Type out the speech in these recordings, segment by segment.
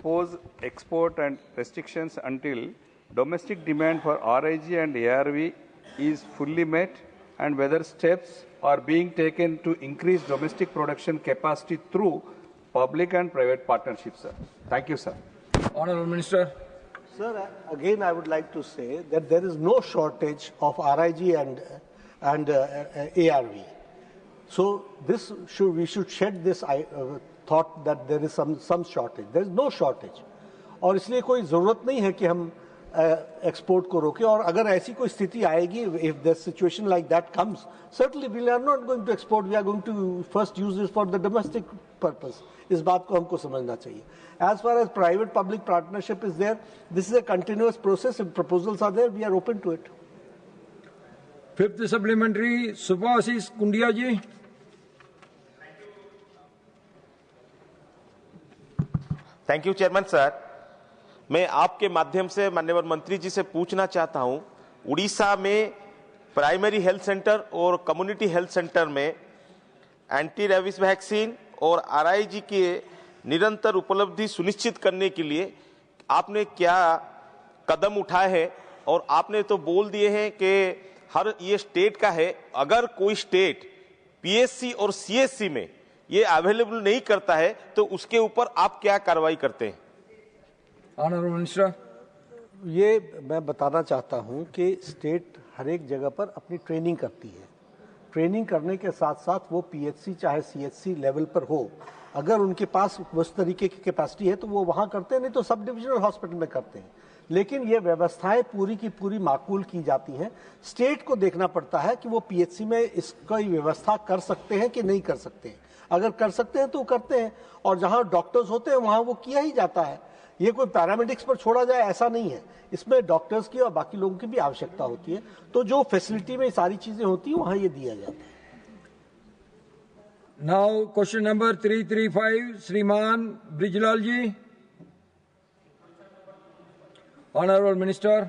impose export and restrictions until domestic demand for RIG and ARV is fully met, and whether steps are being taken to increase domestic production capacity through public and private partnerships, sir. Thank you, sir. Honourable Minister. Sir, again I would like to say that there is no shortage of RIG and ARV. So we should shed this thought that there is some shortage. There is no shortage. और इसलिए कोई ज़रूरत नहीं है कि हम export को रोकें, और अगर ऐसी कोई स्थिति आएगी, if the situation like that comes, certainly we are not going to export, we are going to first use this for the domestic purpose. इस बात को हमको समझना चाहिए. As far as private public partnership is there, this is a continuous process. If proposals are there, we are open to it. Fifth supplementary, Subhasis Kundia ji. Thank you chairman sir. मैं आपके माध्यम से माननीय मंत्री जी से पूछना चाहता हूं, उड़ीसा में प्राइमरी हेल्थ सेंटर और कम्युनिटी हेल्थ सेंटर में एंटी रेबीज वैक्सीन और आरआईजी की निरंतर उपलब्धि सुनिश्चित करने के लिए आपने क्या कदम उठाए हैं? और आपने तो बोल दिए हैं कि हर ये स्टेट का है, अगर कोई स्टेट पीएससी और सीएससी में ये अवेलेबल नहीं करता है तो उसके ऊपर आप क्या कार्रवाई करते हैं? Honourable minister. ये मैं बताना चाहता हूं कि स्टेट हर एक जगह पर अपनी ट्रेनिंग करती है. ट्रेनिंग करने के साथ साथ वो पीएचसी चाहे सीएचसी लेवल पर हो, अगर उनके पास उस तरीके की कैपेसिटी है तो वो वहां करते हैं, नहीं तो सब डिविजनल हॉस्पिटल में करते हैं. लेकिन ये व्यवस्थाएं पूरी की पूरी माकूल की जाती हैं. स्टेट को देखना पड़ता है कि वो पीएचसी में इसका व्यवस्था कर सकते हैं कि नहीं कर सकते हैं. अगर कर सकते हैं तो करते हैं, और जहां डॉक्टर्स होते हैं वहां वो किया ही जाता है. ये कोई पैरामेडिक्स पर छोड़ा जाए ऐसा नहीं है. इसमें डॉक्टर्स की और बाकी लोगों की भी आवश्यकता होती है. तो जो फैसिलिटी में सारी चीजें होती हैं वहां ये दिया जाता है. नाउ क्वेश्चन नंबर 335, श्रीमान Brijlal ji. Honourable minister.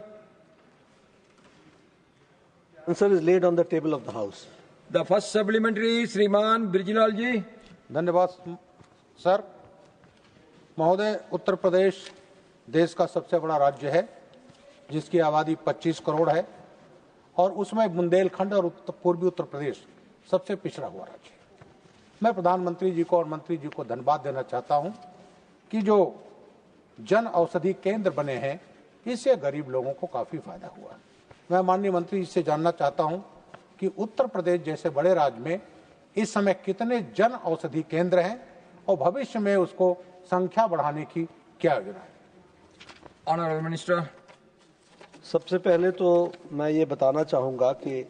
Answer is laid on the table of the house. The first supplementary, श्रीमान ब्रिजलाल जी. धन्यवाद सर. महोदय, उत्तर प्रदेश देश का सबसे बड़ा राज्य है जिसकी आबादी 25 करोड़ है, और उसमें बुंदेलखंड और पूर्वी उत्तर प्रदेश सबसे पिछड़ा हुआ राज्य है. मैं प्रधानमंत्री जी को और मंत्री जी को धन्यवाद देना चाहता हूं कि जो जन औषधि केंद्र बने हैं इससे गरीब लोगों को काफी फायदा हुआ. मैं माननीय मंत्री जी से जानना चाहता हूं कि उत्तर प्रदेश जैसे बड़े राज्य में इस समय कितने जन औषधि केंद्र हैं और भविष्य में उसको संख्या बढ़ाने की क्या योजना है? Honourable minister. सबसे पहले तो मैं ये बताना चाहूँगा कि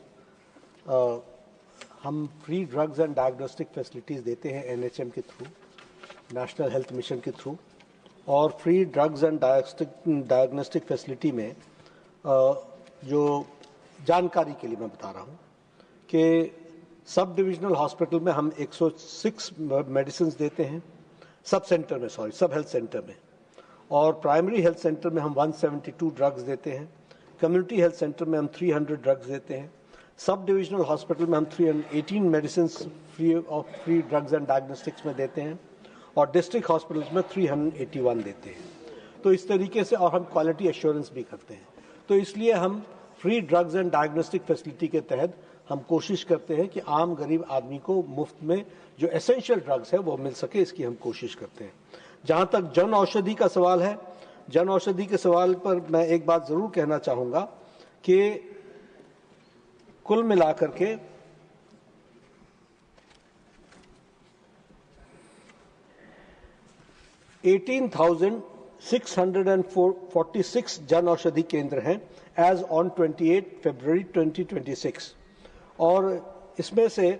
हम free drugs and diagnostic facilities देते हैं एनएचएम के थ्रू, नेशनल हेल्थ मिशन के थ्रू. और free drugs and diagnostic facility में जो जानकारी के लिए मैं बता रहा हूँ कि सब डिविजनल हॉस्पिटल में हम 106 मेडिसिन देते हैं, सब हेल्थ सेंटर में, और प्राइमरी हेल्थ सेंटर में हम 172 ड्रग्स देते हैं. कम्युनिटी हेल्थ सेंटर में हम 300 ड्रग्स देते हैं. सब डिविजनल हॉस्पिटल में हम 318 medicine free drugs and diagnostics में देते हैं, और डिस्ट्रिक्ट हॉस्पिटल्स में 381 देते हैं. तो इस तरीके से, और हम क्वालिटी एश्योरेंस भी करते हैं. तो इसलिए हम free drugs and diagnostic facility के तहत हम कोशिश करते हैं कि आम गरीब आदमी को मुफ्त में जो एसेंशियल ड्रग्स है वो मिल सके, इसकी हम कोशिश करते हैं. जहां तक जन औषधि का सवाल है, जन औषधि के सवाल पर मैं एक बात जरूर कहना चाहूंगा कि कुल मिलाकर के 18,646 जन औषधि केंद्र हैं एज ऑन 28 फरवरी 2026, और इसमें से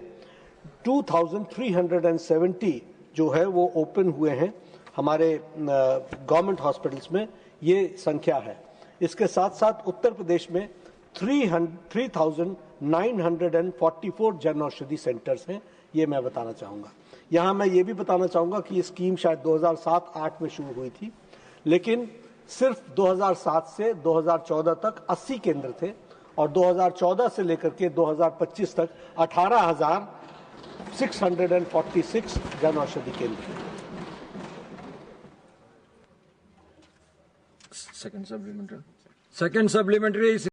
2,370 जो है वो ओपन हुए हैं हमारे गवर्नमेंट हॉस्पिटल्स में. ये संख्या है. इसके साथ साथ उत्तर प्रदेश में 3,944 जन औषधि सेंटर्स हैं. ये मैं बताना चाहूँगा. यहाँ मैं ये भी बताना चाहूँगा कि ये स्कीम शायद 2007-8 में शुरू हुई थी, लेकिन सिर्फ 2007 से 2014 तक 80 केंद्र थे, और 2014 से लेकर के 2025 तक 18,646 जन औषधि केंद्र थे. Second supplementary. Second supplementary.